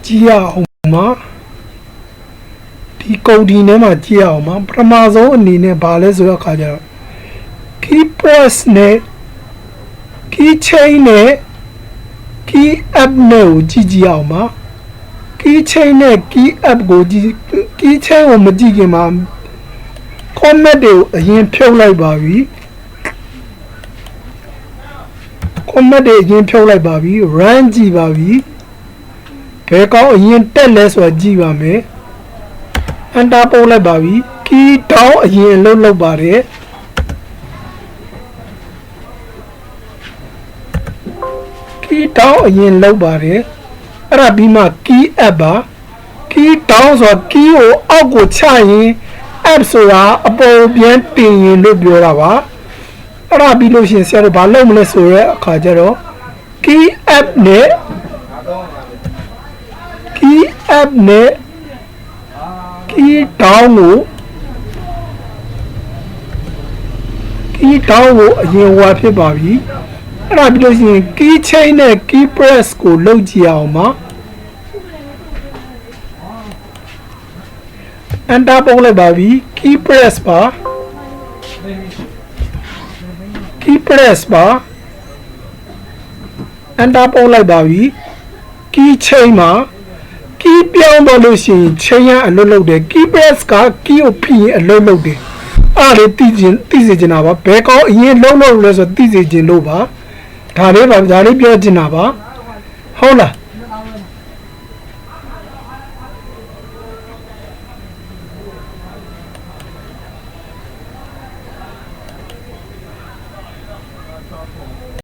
ကြည့်ရအောင်မှာဒီကုန်ဒီထဲမှာကြည့်ရအောင်မှာပထမဆုံးအနေနဲ့ဘာလဲဆိုတော့အခါကျတော့ key press နဲ့ key chain နဲ့ key app နဲ့ကိုကြည့်အောင်မှာ key chain နဲ့ key app ကိုကြည့် key chain ကိုမကြည့်ခင်မှာ comment တွေကိုအရင်ဖြုတ်လိုက်ပါပြီ comment တွေအရင်ဖြုတ်လိုက်ပါပြီ run ကြည့်ပါပြီဘယ်ကောင်းအရင်တက်လဲဆိုတာကြည့်ပါမယ် enter ပို့လိုက်ပါပြီ key down အရင်အလုပ်လုပ်ပါတယ် key down အရင်လုပ်ပါတယ်အဲ့ဒါပြီးမှ key up ပါ key down ဆိုတာ key ကိုအောက်ကိုချရင် app ဆိုတာအပေါ်ပြန်တင်ရင်လို့ပြောတာပါအဲ့ဒါပြီးလို့ရှိရင်ဆရာတို့ဘာလုပ်မလဲဆိုရဲအခါကျတော့ key up နဲ့ key up နဲ့ key down ကိုအရင်ဝါဖြစ်ပါပြီအဲ့ဒါပြီးလို့ရှိရင် key chain နဲ့ key press ကိုလုပ်ကြည့်အောင်ပါ enter ပို့လိုက်ပါပြီ key press ပါ key press ပါ enter ပို့လိုက်ပါပြီ key chain မှာ key ပြောင်းတော့လို့ရှိရင် chain ရအလုပ်လုပ်တယ် key press က key ကိုဖိရင်အလုပ်လုပ်တယ်အဲ့ဒါလေးသိစေချင်တာပါဘယ်ကောင်းအရင်လုံးလို့လဲဆိုသိစေချင်လို့ပါဒါလေးပြောချင်တာပါဟုတ်လား